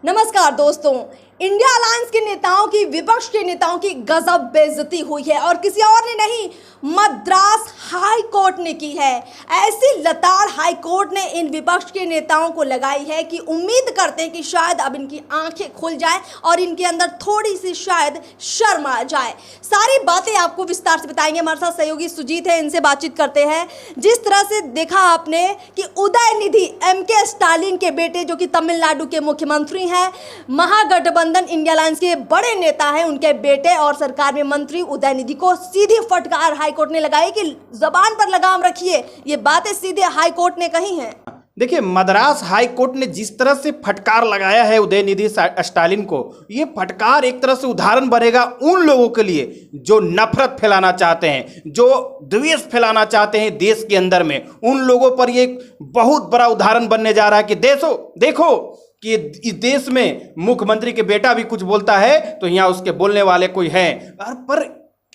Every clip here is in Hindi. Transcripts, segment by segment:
नमस्कार दोस्तों। इंडिया अलायंस के नेताओं की, विपक्ष के नेताओं की गजब बेइज्जती हुई है और किसी और ने नहीं, मद्रास हाई कोर्ट ने की है। ऐसी लताड़ हाई कोर्ट ने इन विपक्ष के नेताओं को लगाई है कि उम्मीद करते हैं कि शायद अब इनकी आंखें खुल जाएं और इनके अंदर थोड़ी सी शायद शर्म आ जाए। सारी बातें आपको विस्तार से बताएंगे। हमारे साथ सहयोगी सुजीत है, इनसे बातचीत करते हैं। जिस तरह से देखा आपने कि उदयनिधि एमके स्टालिन के बेटे, जो कि तमिलनाडु के मुख्यमंत्री हैं, महागठबंधन इंडिया अलायंस के बड़े नेता हैं, उनके बेटे और सरकार में मंत्री उदयनिधि को सीधी फटकार हाईकोर्ट ने लगाई कि जबान पर लगाम रखिए। ये बातें सीधे हाईकोर्ट ने कही हैं। देखिए, मद्रास हाई कोर्ट ने जिस तरह से फटकार लगाया है उदयनिधि स्टालिन को, ये फटकार एक तरह से उदाहरण बनेगा उन लोगों के लिए जो नफरत फैलाना चाहते हैं, जो द्वेष फैलाना चाहते हैं देश के अंदर में। उन लोगों पर ये एक बहुत बड़ा उदाहरण बनने जा रहा है कि देखो कि इस देश में मुख्यमंत्री के बेटा भी कुछ बोलता है तो यहाँ उसके बोलने वाले कोई है। पर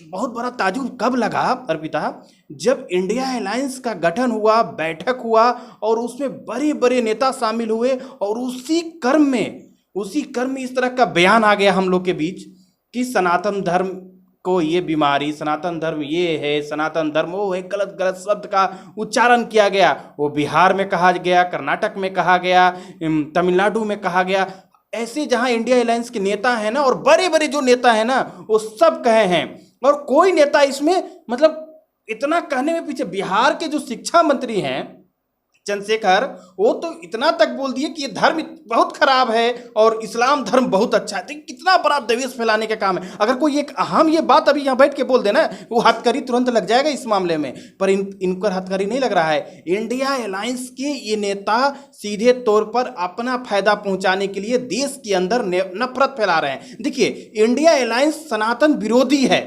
बहुत बड़ा ताजुब कब लगा अर्पिता, जब इंडिया अलायंस का गठन हुआ, बैठक हुआ और उसमें बड़े बड़े नेता शामिल हुए और उसी क्रम में इस तरह का बयान आ गया हम लोग के बीच कि सनातन धर्म को ये बीमारी, सनातन धर्म ये है, सनातन धर्म वो है। गलत गलत शब्द का उच्चारण किया गया। वो बिहार में कहा गया, कर्नाटक में कहा गया, तमिलनाडु में कहा गया। ऐसे जहां इंडिया अलायंस के नेता हैं ना, और बड़े बड़े जो नेता हैं ना, वो सब कहे हैं। और कोई नेता इसमें मतलब इतना कहने में पीछे, बिहार के जो शिक्षा मंत्री हैं चंद्रशेखर, वो तो इतना तक बोल दिए कि ये धर्म बहुत खराब है और इस्लाम धर्म बहुत अच्छा है। तो कितना बड़ा द्वेष फैलाने का काम है। अगर कोई एक अहम ये बात अभी यहाँ बैठ के बोल देना, वो हथकड़ी तुरंत लग जाएगा इस मामले में। पर इनकर हथकड़ी नहीं लग रहा है। इंडिया अलायंस के ये नेता सीधे तौर पर अपना फायदा पहुंचाने के लिए देश के अंदर नफरत फैला रहे हैं। देखिए, इंडिया अलायंस सनातन विरोधी है।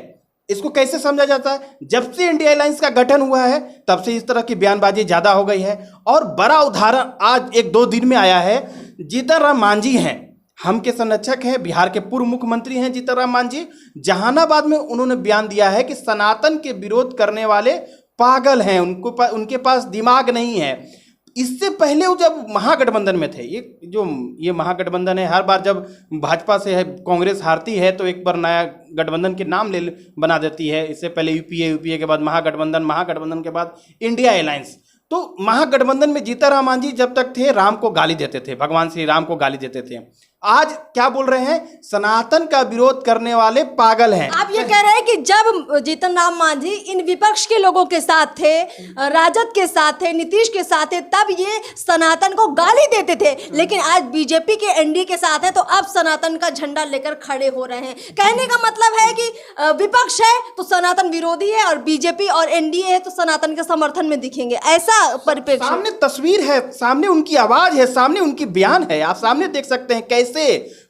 इसको कैसे समझा जाता है? जब से इंडिया अलायंस का गठन हुआ है तब से इस तरह की बयानबाजी ज्यादा हो गई है। और बड़ा उदाहरण आज 1-2 दिन में आया है। जीतन राम मांझी हैं, हम के संरक्षक हैं, बिहार के पूर्व मुख्यमंत्री हैं जीतन राम मांझी। जहानाबाद में उन्होंने बयान दिया है कि सनातन के विरोध करने वाले पागल हैं, उनके पास दिमाग नहीं है। इससे पहले वो जब महागठबंधन में थे, ये महागठबंधन है, हर बार जब भाजपा से है कांग्रेस हारती है तो एक बार नया गठबंधन के नाम बना देती है। इससे पहले यूपीए के बाद महागठबंधन के बाद इंडिया अलायंस। तो महागठबंधन में जीतन राम मांझी जब तक थे, राम को गाली देते थे, भगवान श्री राम को गाली देते थे। आज क्या बोल रहे हैं? सनातन का विरोध करने वाले पागल हैं। आप ये कह रहे हैं कि जब जीतन राम मांझी इन विपक्ष के लोगों के साथ थे, राजद के साथ थे, नीतीश के साथ थे, तब ये सनातन को गाली देते थे। लेकिन आज बीजेपी के एनडीए के साथ है तो अब सनातन का झंडा लेकर खड़े हो रहे हैं। कहने का मतलब है कि विपक्ष है तो सनातन विरोधी है और बीजेपी और एनडीए है तो सनातन के समर्थन में दिखेंगे। ऐसा परिप्रेक्ष्य, सामने तस्वीर है, सामने उनकी आवाज है, सामने उनकी बयान है। आप सामने देख सकते हैं कैसे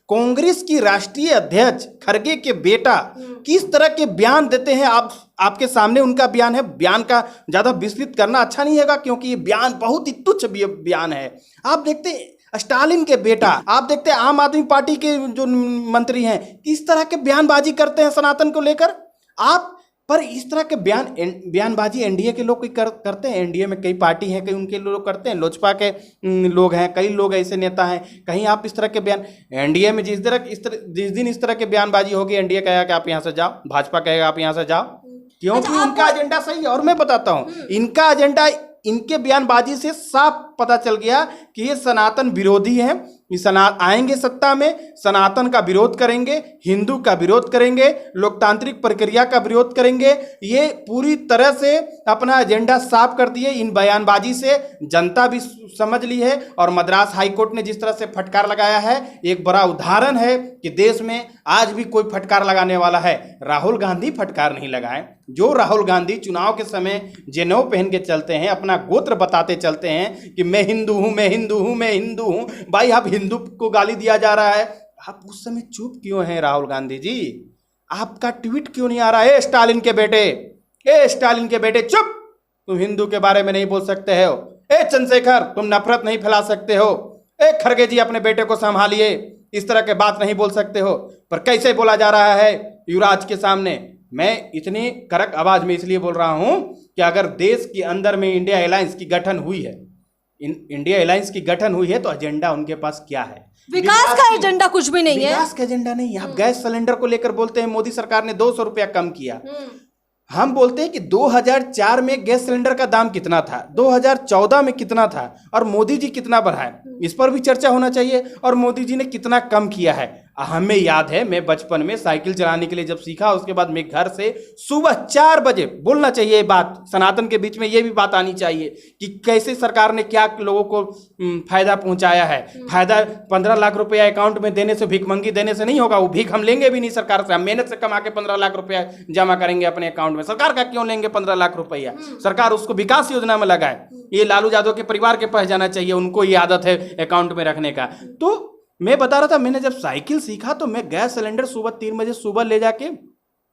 कांग्रेस की राष्ट्रीय अध्यक्ष खड़गे के बेटा किस तरह के बयान देते हैं। आपके सामने उनका बयान है। बयान का ज्यादा विस्तृत करना अच्छा नहीं है क्योंकि ये बयान बहुत ही तुच्छ बयान है। आप देखते हैं स्टालिन के बेटा, आप देखते हैं आम आदमी पार्टी के जो मंत्री हैं, किस तरह के बयानबाजी करते हैं सनातन को लेकर। आप पर इस तरह के बयानबाजी एनडीए के लोग करते हैं। एनडीए में कई पार्टी हैं, कई उनके लोग करते हैं, लोजपा के लोग हैं, कई लोग ऐसे नेता हैं। कहीं आप इस तरह के बयान, एनडीए में जिस दिन इस तरह के बयानबाजी होगी, एनडीए कहेगा कि आप यहाँ से जाओ, भाजपा कहेगा आप यहाँ से जाओ, क्योंकि उनका एजेंडा सही है। और मैं बताता हूँ, इनका एजेंडा, इनके बयानबाजी से साफ पता चल गया कि ये सनातन विरोधी हैं। आएंगे सत्ता में, सनातन का विरोध करेंगे, हिंदू का विरोध करेंगे, लोकतांत्रिक प्रक्रिया का विरोध करेंगे। ये पूरी तरह से अपना एजेंडा साफ कर दिए। इन बयानबाजी से जनता भी समझ ली है। और मद्रास हाईकोर्ट ने जिस तरह से फटकार लगाया है, एक बड़ा उदाहरण है कि देश में आज भी कोई फटकार लगाने वाला है। राहुल गांधी फटकार नहीं लगाए। जो राहुल गांधी चुनाव के समय जेनेऊ पहन के चलते हैं, अपना गोत्र बताते चलते हैं कि मैं हिंदू हूं, मैं हिंदू हूं, मैं हिंदू हूं। भाई, आप हिंदू को गाली दिया जा रहा है, आप उस समय चुप क्यों हैं राहुल गांधी जी? आपका ट्वीट क्यों नहीं आ रहा है? स्टालिन के बेटे चुप, तुम हिंदू के बारे में नहीं बोल सकते हो। चंद्रशेखर, तुम नफरत नहीं फैला सकते हो। खड़गे जी, अपने बेटे को संभालिए, इस तरह के बात नहीं बोल सकते हो। पर कैसे बोला जा रहा है युवराज के सामने? मैं इतनी कड़क आवाज में इसलिए बोल रहा हूं कि अगर देश के अंदर में इंडिया अलायंस की गठन हुई है इंडिया अलायंस की गठन हुई है तो एजेंडा उनके पास क्या है? विकास का एजेंडा कुछ भी नहीं है। विकास का एजेंडा नहीं है। आप गैस सिलेंडर को लेकर बोलते हैं मोदी सरकार ने 200 रुपया कम किया। हम बोलते हैं कि 2004 में गैस सिलेंडर का दाम कितना था, 2014 में कितना था, और मोदी जी कितना बढ़ाए, इस पर भी चर्चा होना चाहिए। और मोदी जी ने कितना कम किया है। हमें याद है, मैं बचपन में साइकिल चलाने के लिए जब सीखा, उसके बाद मैं घर से सुबह 4 बजे, बोलना चाहिए ये बात, सनातन के बीच में ये भी बात आनी चाहिए कि कैसे सरकार ने क्या लोगों को फायदा पहुंचाया है। फायदा 15 लाख रुपया अकाउंट में देने से, भीखमंगी देने से नहीं होगा। वो भीख हम लेंगे भी नहीं सरकार से, हम मेहनत से कमा के 15 लाख रुपया जमा करेंगे अपने अकाउंट में। सरकार का क्यों लेंगे 15 लाख रुपया? सरकार उसको विकास योजना में लगाए। ये लालू यादव के परिवार के पास जाना चाहिए, उनको ये आदत है अकाउंट में रखने का। तो मैं बता रहा था, मैंने जब साइकिल सीखा तो मैं गैस सिलेंडर सुबह 3 बजे सुबह ले जाके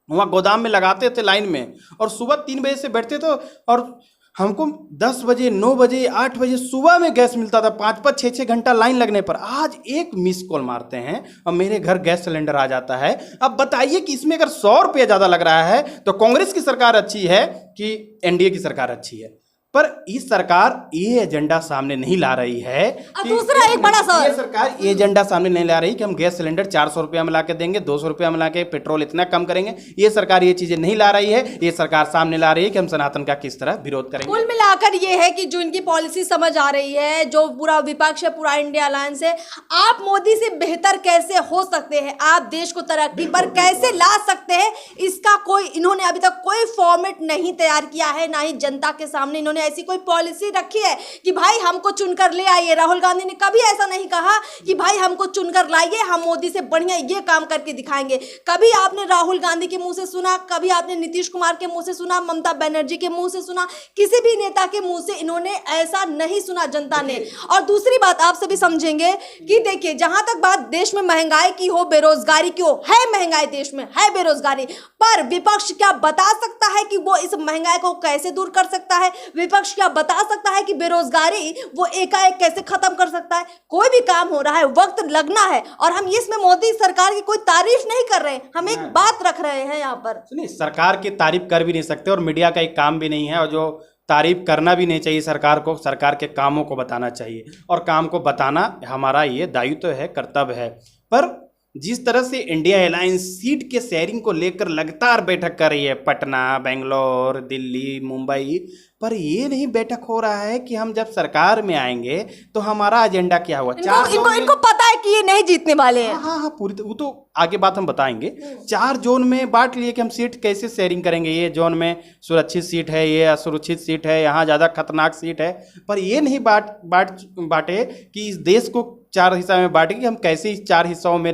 वहाँ गोदाम में लगाते थे लाइन में, और सुबह 3 बजे से बैठते थे, और हमको 10 बजे 9 बजे 8 बजे सुबह में गैस मिलता था। 5-5 6-6 घंटा लाइन लगने पर आज एक मिस कॉल मारते हैं और मेरे घर गैस सिलेंडर आ जाता है। अब बताइए कि इसमें अगर 100 रुपये ज़्यादा लग रहा है तो कांग्रेस की सरकार अच्छी है कि एनडीए की सरकार अच्छी है? पर इस सरकार ये एजेंडा सामने नहीं ला रही है कि दूसरा एक बड़ा सवाल, ये सरकार ये एजेंडा सामने नहीं ला रही कि हम गैस सिलेंडर 400 रुपया में ला के देंगे, 200 रुपया में ला के पेट्रोल इतना कम करेंगे। ये सरकार ये चीजें नहीं ला रही है। ये सरकार सामने ला रही है कि हम सनातन का किस तरह विरोध करेंगे। कुल मिलाकर ये है कि जो इनकी पॉलिसी समझ आ रही है, जो पूरा विपक्ष है, पूरा इंडिया अलायंस है, आप मोदी से बेहतर कैसे हो सकते हैं, आप देश को तरक्की पर कैसे ला सकते हैं, इसका कोई इन्होंने अभी तक कोई फॉर्मेट नहीं तैयार किया है, ना ही जनता के सामने इन्होंने ऐसी कोई पॉलिसी रखी है कि भाई हमको चुनकर ले आइए। राहुल गांधी ने कभी ऐसा नहीं कहा कि भाई हमको चुनकर लाइए, हम मोदी से बढ़िया ये काम करके दिखाएंगे। कभी आपने राहुल गांधी के मुंह से सुना, कभी आपने नीतीश कुमार के मुंह से सुना, ममता बनर्जी के मुंह से सुना, किसी भी नेता के मुंह से इन्होंने ऐसा नहीं सुना जनता ने। और दूसरी बात आप सभी समझेंगे कि देखिए, जहां तक बात देश में महंगाई की हो, बेरोजगारी की हो, है महंगाई देश में, है बेरोजगारी, पर विपक्ष क्या बता सकता है कि वो इस महंगाई को कैसे दूर कर सकता है? विपक्ष क्या बता सकता है कि बेरोजगारी वो एकाएक कैसे खत्म कर सकता है? कोई भी काम हो रहा है, वक्त लगना है। और हम इसमें मोदी सरकार की कोई तारीफ नहीं कर रहे हैं, हम एक बात रख रहे हैं यहाँ पर। सुनिए, सरकार की तारीफ कर भी नहीं सकते और मीडिया का एक काम भी नहीं है, और जो तारीफ करना भी नहीं चाहिए सरकार को, सरकार के कामों को बताना चाहिए, और काम को बताना हमारा ये दायित्व है, कर्तव्य है। पर जिस तरह से इंडिया अलायंस सीट के शेयरिंग को लेकर लगातार बैठक कर रही है, पटना, बेंगलोर, दिल्ली, मुंबई, पर ये नहीं बैठक हो रहा है कि हम जब सरकार में आएंगे तो हमारा एजेंडा क्या हुआ। इनको पता है कि ये नहीं जीतने वाले हैं। हाँ, पूरी वो तो आगे बात हम बताएंगे। 4 जोन में बांट लिए कि हम सीट कैसे शेयरिंग करेंगे। ये जोन में सुरक्षित सीट है, ये असुरक्षित सीट है, यहाँ ज़्यादा खतरनाक सीट है। पर ये नहीं बांटे कि इस देश को 4 हिस्सा में बांटे कि हम कैसे इस 4 हिस्सों में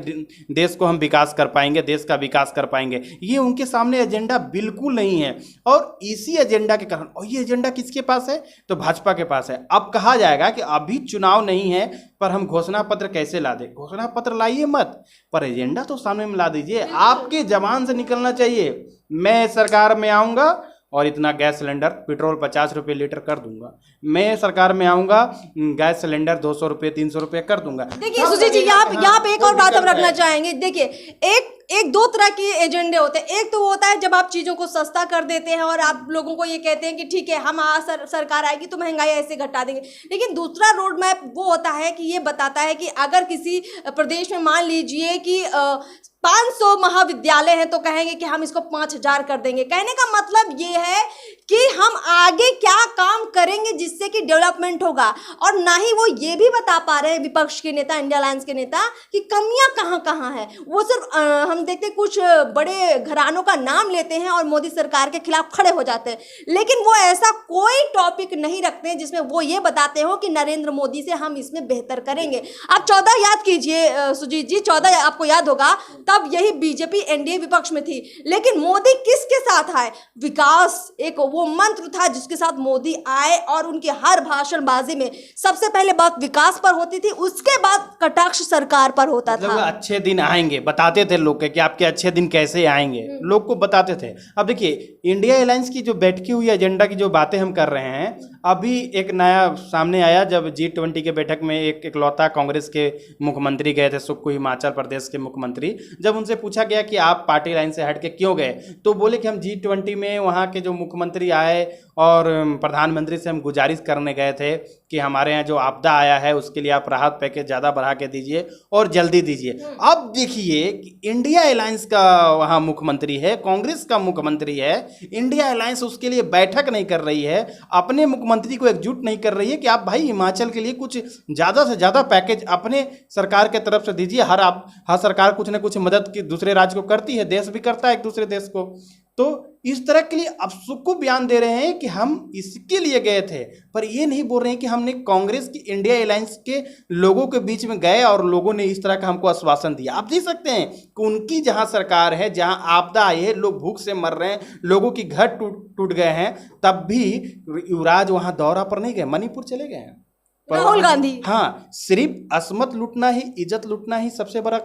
देश को हम विकास कर पाएंगे, देश का विकास कर पाएंगे। ये उनके सामने एजेंडा बिल्कुल नहीं है। और इसी एजेंडा के कारण, और ये एजेंडा किसके पास है? तो भाजपा के पास है। अब कहा जाएगा कि अभी चुनाव नहीं है, पर हम घोषणा पत्र कैसे ला दें? घोषणा पत्र लाइए मत, पर एजेंडा तो सामने में ला दीजिए। आपके जबान से निकलना चाहिए, मैं सरकार में आऊँगा और इतना गैस सिलेंडर, पेट्रोल 50 रुपये लीटर कर दूंगा। मैं सरकार में आऊँगा, गैस सिलेंडर 200 रुपये 300 रुपये कर दूंगा। देखिए सुजीत जी, यहाँ पे एक और बात हम रखना चाहेंगे। देखिए, एक दो तरह के एजेंडे होते हैं। एक तो वो होता है जब आप चीज़ों को सस्ता कर देते हैं और आप लोगों को ये कहते हैं कि ठीक है, हम सरकार आएगी तो महंगाई ऐसे घटा देंगे। लेकिन दूसरा रोड मैप वो होता है कि ये बताता है कि अगर किसी प्रदेश में मान लीजिए कि 500 महाविद्यालय हैं तो कहेंगे कि हम इसको 5000 कर देंगे। कहने का मतलब ये है कि हम आगे क्या काम करेंगे जिससे कि डेवलपमेंट होगा। और ना ही वो ये भी बता पा रहे हैं विपक्ष के नेता, इंडिया अलायंस के नेता, कि कमियां कहाँ कहाँ हैं। वो सिर्फ हम देखते कुछ बड़े घरानों का नाम लेते हैं और मोदी सरकार के खिलाफ खड़े हो जाते हैं, लेकिन वो ऐसा कोई टॉपिक नहीं रखते हैं जिसमें वो ये बताते हो कि नरेंद्र मोदी से हम इसमें बेहतर करेंगे। आप 14 याद कीजिए सुजीत जी, 14 आपको याद होगा, तब यही बीजेपी एनडीए विपक्ष में थी। लेकिन मोदी किसके साथ आए? विकास एक वो मंत्र था जिसके साथ मोदी आए, और उनके हर भाषणबाजी में सबसे पहले बात विकास पर होती थी, उसके बाद कटाक्ष सरकार पर होता था। अच्छे दिन आएंगे बताते थे लोग कि आपके अच्छे दिन कैसे आएंगे, लोग को बताते थे। अब देखिए, इंडिया अलायंस की जो बैठकी हुई, एजेंडा की जो बातें हम कर रहे हैं, अभी एक नया सामने आया जब G20 के बैठक में एक इकलौता कांग्रेस के मुख्यमंत्री गए थे, सुक्खू, हिमाचल प्रदेश के मुख्यमंत्री। जब उनसे पूछा गया कि आप पार्टी लाइन से हट के क्यों गए, तो बोले कि हम G20 में वहाँ के जो मुख्यमंत्री आए और प्रधानमंत्री से हम गुजारिश करने गए थे कि हमारे यहाँ जो आपदा आया है उसके लिए आप राहत पैकेज ज़्यादा बढ़ा के दीजिए और जल्दी दीजिए। अब देखिए कि इंडिया अलायंस का वहाँ मुख्यमंत्री है, कांग्रेस का मुख्यमंत्री है, इंडिया अलायंस उसके लिए बैठक नहीं कर रही है, अपने मुख्यमंत्री को एकजुट नहीं कर रही है कि आप भाई हिमाचल के लिए कुछ ज़्यादा से ज़्यादा पैकेज अपने सरकार के तरफ से दीजिए। हर सरकार कुछ ना कुछ मदद की दूसरे राज्य को करती है, देश भी करता है एक दूसरे देश को। तो इस तरह के लिए अब सबको बयान दे रहे हैं कि हम इसके लिए गए थे, पर ये नहीं बोल रहे हैं कि हमने कांग्रेस की इंडिया अलायंस के लोगों के बीच में गए और लोगों ने इस तरह का हमको आश्वासन दिया। आप देख सकते हैं कि उनकी जहां सरकार है, जहां आपदा आई है, लोग भूख से मर रहे हैं, लोगों की घर टूट गए हैं, तब भी युवराज वहां दौरा पर नहीं गए, मणिपुर चले गए हैं। राहुल गांधी, हाँ, सिर्फ असमत लूटना ही, इज्जत लूटना ही सबसे बड़ा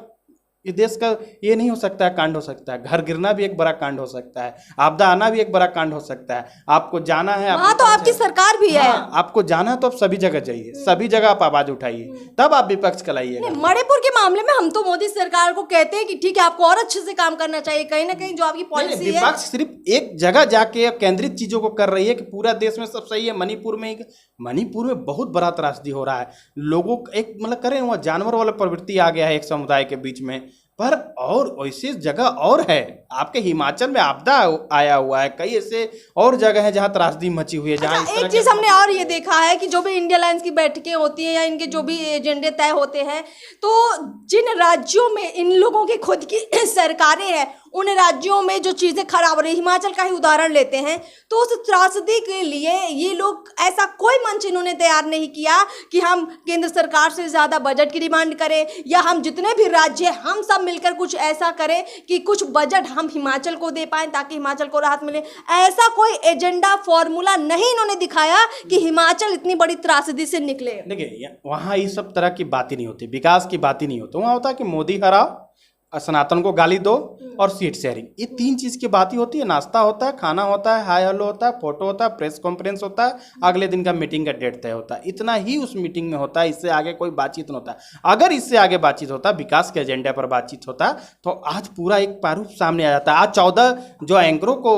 इस देश का ये नहीं हो सकता है, कांड हो सकता है। घर गिरना भी एक बड़ा कांड हो सकता है, आपदा आना भी एक बड़ा कांड हो सकता है। आपको जाना है, वहाँ तो आपकी सरकार भी है। हाँ, आपको जाना है तो आप सभी जगह जाइए, सभी जगह आप आवाज उठाइए, तब आप विपक्ष कहलाइएगा। मणिपुर के मामले में हम तो मोदी सरकार को कहते हैं कि ठीक है, आपको और अच्छे से काम करना चाहिए। कहीं ना कहीं जो आपकी पॉलिसी है, विपक्ष सिर्फ एक जगह जाके केंद्रित चीजों को कर रही है कि पूरा देश में सब सही है, मणिपुर में बहुत बड़ा त्रासदी हो रहा है। लोगों एक मतलब करें वहाँ जानवर वाला प्रवृत्ति आ गया है एक समुदाय के बीच में, पर और ऐसी जगह और है। आपके हिमाचल में आपदा आया हुआ है, कई ऐसे और जगह है जहाँ त्रासदी मची हुई है, जहाँ अच्छा, एक चीज हमने और ये देखा है कि जो भी इंडिया अलायंस की बैठकें होती हैं या इनके जो भी एजेंडे तय होते हैं, तो जिन राज्यों में इन लोगों की खुद की सरकारें हैं, उन राज्यों में जो चीजें खराब हो रही, हिमाचल का ही उदाहरण लेते हैं, तो उस त्रासदी के लिए ये लोग ऐसा कोई मंच इन्होंने तैयार नहीं किया कि हम केंद्र सरकार से ज्यादा बजट की डिमांड करें, या हम जितने भी राज्य हैं हम सब मिलकर कुछ ऐसा करें कि कुछ बजट हम हिमाचल को दे पाएं ताकि हिमाचल को राहत मिले। ऐसा कोई एजेंडा फॉर्मूला नहीं इन्होंने दिखाया कि हिमाचल इतनी बड़ी त्रासदी से निकले। देखिए, वहाँ इस सब तरह की बात ही नहीं होती, विकास की बात ही नहीं होती। वहाँ होता है कि मोदी हराओ, सनातन को गाली दो और सीट शेयरिंग, ये तीन चीज की बात ही होती है। नाश्ता होता है, खाना होता है, हाय हेलो होता है, फोटो होता है, प्रेस कॉन्फ्रेंस होता है, अगले दिन का मीटिंग का डेट तय होता है। इतना ही उस मीटिंग में होता है, इससे आगे कोई बातचीत नहीं होता है। अगर इससे आगे बातचीत होता, विकास के एजेंडे पर बातचीत होता, तो आज पूरा एक प्रारूप सामने आ जाता है। आज 14 जो एंकरों को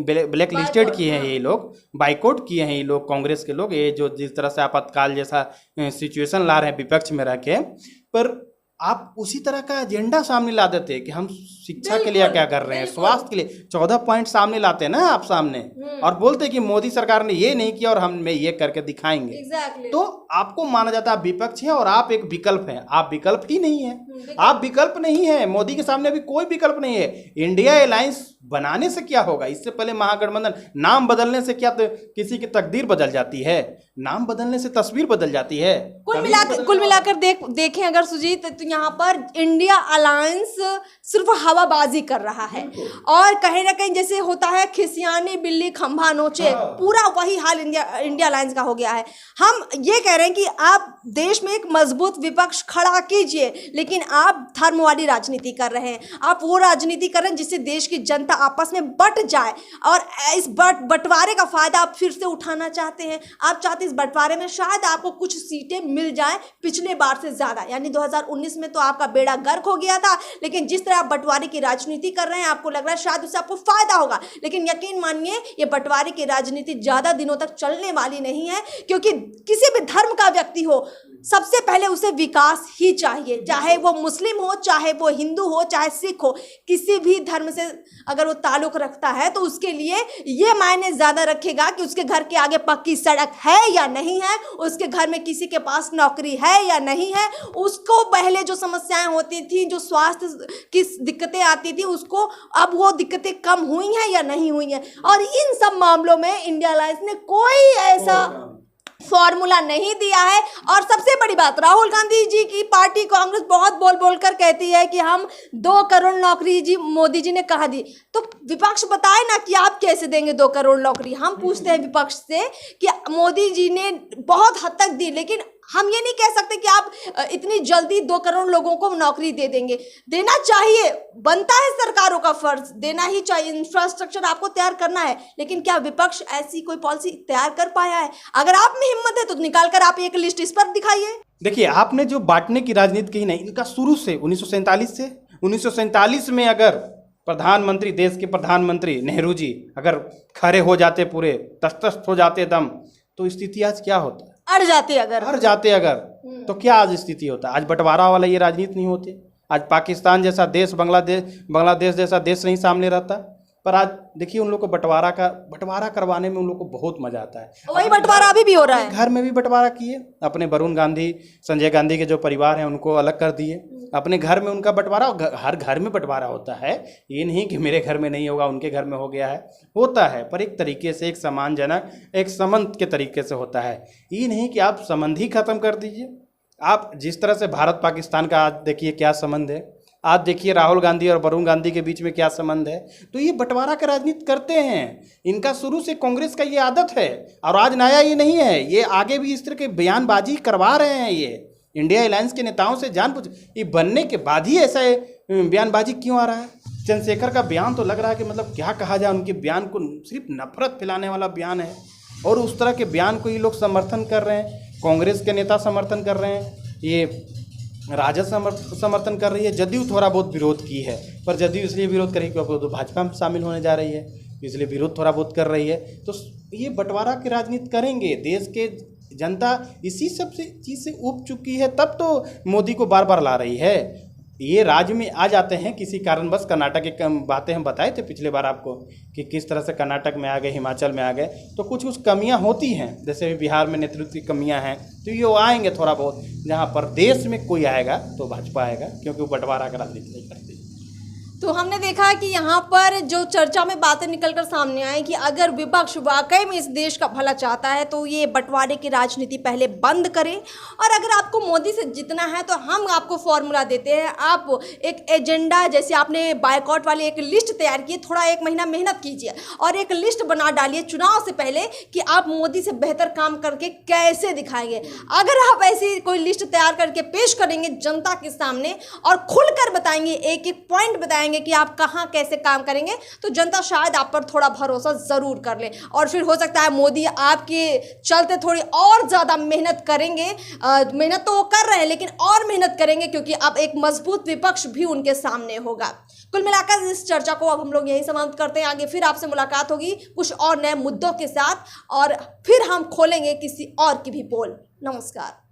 ब्लैक लिस्टेड किए हैं ये लोग, बाइकआउट किए हैं ये लोग, कांग्रेस के लोग, ये जो जिस तरह से आपातकाल जैसा सिचुएशन ला रहे हैं विपक्ष में रह के, पर आप उसी तरह का एजेंडा सामने ला देते हैं कि हम शिक्षा के लिए क्या कर रहे हैं, स्वास्थ्य के लिए 14 पॉइंट सामने लाते हैं ना आप सामने, और बोलते हैं कि मोदी सरकार ने ये नहीं किया और हम ये करके दिखाएंगे। तो आपको माना जाता है आप विपक्ष है और आप एक विकल्प हैं। आप विकल्प ही नहीं है, आप विकल्प नहीं है। मोदी के सामने अभी कोई विकल्प नहीं है। इंडिया अलायंस बनाने से क्या होगा? इससे पहले महागठबंधन, नाम बदलने से क्या तो किसी की तकदीर बदल जाती है? नाम बदलने से तस्वीर बदल जाती है। कुल मिलाकर देखें अगर सुजीत, तो यहाँ पर इंडिया अलायंस सिर्फ हवाबाजी कर रहा है, और कहीं ना कहीं जैसे होता है खिसियानी बिल्ली खंभा नोचे, पूरा वही हाल इंडिया अलायंस का हो गया है। हम ये कह रहे हैं कि आप देश में एक मजबूत विपक्ष खड़ा कीजिए, लेकिन आप धर्म वाली राजनीति कर रहे हैं। आप वो राजनीति कर रहे हैं जिससे देश की जनता आपस में बट जाए, और इस बंटवारे का फायदा आप फिर से उठाना चाहते हैं। आप चाहते हैं इस बंटवारे में शायद आपको कुछ सीटें मिल जाएं पिछले बार से ज्यादा, यानी 2019 में तो आपका बेड़ा गर्क हो गया था, लेकिन जिस तरह आप बंटवारे की राजनीति कर रहे हैं, आपको लग रहा है शायद उससे आपको फायदा होगा। लेकिन यकीन मानिए, ये बंटवारे की राजनीति ज्यादा दिनों तक चलने वाली नहीं है, क्योंकि किसी भी धर्म का व्यक्ति हो, सबसे पहले उसे विकास ही चाहिए, चाहे वो मुस्लिम हो, चाहे वो हिंदू हो, चाहे सिख हो। किसी भी धर्म से अगर वो ताल्लुक रखता है तो उसके लिए ये मायने ज्यादा रखेगा कि उसके घर के आगे पक्की सड़क है या नहीं है, उसके घर में किसी के पास नौकरी है या नहीं है, उसको पहले जो समस्याएं होती थी, जो स्वास्थ्य की दिक्कतें आती थी, उसको अब वो दिक्कतें कम हुई हैं या नहीं हुई हैं। और इन सब मामलों में इंडिया अलायंस ने कोई ऐसा फॉर्मूला नहीं दिया है। और सबसे बड़ी बात, राहुल गांधी जी की पार्टी कांग्रेस बहुत बोल कर कहती है कि हम 2 करोड़ नौकरी जी मोदी जी ने कहा दी, तो विपक्ष बताए ना कि आप कैसे देंगे 2 करोड़ नौकरी। हम पूछते हैं विपक्ष से कि मोदी जी ने बहुत हद तक दी, लेकिन हम ये नहीं कह सकते कि आप इतनी जल्दी 2 करोड़ लोगों को नौकरी दे देंगे। देना चाहिए, बनता है, सरकारों का फर्ज देना ही चाहिए, इंफ्रास्ट्रक्चर आपको तैयार करना है। लेकिन क्या विपक्ष ऐसी कोई पॉलिसी तैयार कर पाया है? अगर आप में हिम्मत है तो निकाल कर आप एक लिस्ट इस पर दिखाइए। देखिए, आपने जो बांटने की राजनीति कही नहीं, इनका शुरू से 1947 में अगर प्रधानमंत्री, देश के प्रधानमंत्री नेहरू जी अगर खड़े हो जाते, पूरे तस्तस्त हो जाते दम, तो स्थिति आज क्या होता? अड़ जाते अगर तो क्या आज स्थिति होता? आज बंटवारा वाला ये राजनीति नहीं होती। आज पाकिस्तान जैसा देश, बांग्लादेश जैसा देश नहीं सामने रहता। पर आज देखिए उन लोग को बंटवारा करवाने में उन लोग को बहुत मजा आता है। वही बंटवारा अभी भी हो रहा है। घर में भी बंटवारा किए, अपने वरुण गांधी, संजय गांधी के जो परिवार हैं उनको अलग कर दिए, अपने घर में उनका बंटवारा। हर घर में बंटवारा होता है, ये नहीं कि मेरे घर में नहीं होगा उनके घर में हो गया है, होता है, पर एक तरीके से, एक सम्मानजनक, एक संबंध के तरीके से होता है। ये नहीं कि आप संबंध ही खत्म कर दीजिए। आप जिस तरह से भारत पाकिस्तान का आज देखिए क्या संबंध है, आज देखिए राहुल गांधी और वरुण गांधी के बीच में क्या संबंध है। तो ये बंटवारा का राजनीति करते हैं, इनका शुरू से कांग्रेस का ये आदत है, और आज नया ये नहीं है, ये आगे भी इस तरह के बयानबाजी करवा रहे हैं। ये इंडिया अलायंस के नेताओं से जानबूझ, ये बनने के बाद ही ऐसा बयानबाजी क्यों आ रहा है? चंद्रशेखर का बयान तो लग रहा है कि मतलब क्या कहा जाए, उनके बयान को सिर्फ नफरत फैलाने वाला बयान है, और उस तरह के बयान को ये लोग समर्थन कर रहे हैं। कांग्रेस के नेता समर्थन कर रहे हैं, ये राजद समर्थन कर रही है, जदयू थोड़ा बहुत विरोध की है, पर जदयू इसलिए विरोध करेगी क्योंकि तो भाजपा में शामिल होने जा रही है, इसलिए विरोध थोड़ा बहुत कर रही है। तो ये बंटवारा की राजनीति करेंगे, देश के जनता इसी सब से चीज़ से उब चुकी है, तब तो मोदी को बार बार ला रही है। ये राज्य में आ जाते हैं किसी कारणवश, कर्नाटक की बातें हम बताए थे पिछले बार आपको कि किस तरह से कर्नाटक में आ गए, हिमाचल में आ गए, तो कुछ कमियां होती हैं, जैसे बिहार में नेतृत्व की कमियां हैं, तो ये आएंगे थोड़ा बहुत। जहां पर देश में कोई आएगा तो भाजपा आएगा, क्योंकि वो बंटवारा का राजनीति नहीं करती। तो हमने देखा कि यहाँ पर जो चर्चा में बातें निकलकर सामने आई कि अगर विपक्ष वाकई में इस देश का भला चाहता है तो ये बंटवारे की राजनीति पहले बंद करे, और अगर आपको मोदी से जीतना है तो हम आपको फॉर्मूला देते हैं। आप एक एजेंडा, जैसे आपने बायकॉट वाली एक लिस्ट तैयार की, थोड़ा 1 महीना मेहनत कीजिए और एक लिस्ट बना डालिए चुनाव से पहले कि आप मोदी से बेहतर काम करके कैसे दिखाएंगे। अगर आप ऐसी कोई लिस्ट तैयार करके पेश करेंगे जनता के सामने और खुलकर बताएंगे, एक एक पॉइंट बताएंगे कि आप कहां कैसे काम करेंगे, तो जनता शायद आप पर थोड़ा भरोसा जरूर कर ले, और फिर हो सकता है मोदी आपके चलते थोड़ी और ज्यादा मेहनत करेंगे। मेहनत तो वो कर रहे हैं, लेकिन और मेहनत करेंगे, क्योंकि अब एक मजबूत विपक्ष भी उनके सामने होगा। कुल मिलाकर इस चर्चा को अब हम लोग यही समाप्त करते हैं। आगे फिर आपसे मुलाकात होगी कुछ और नए मुद्दों के साथ, और फिर हम खोलेंगे किसी और की भी पोल। नमस्कार।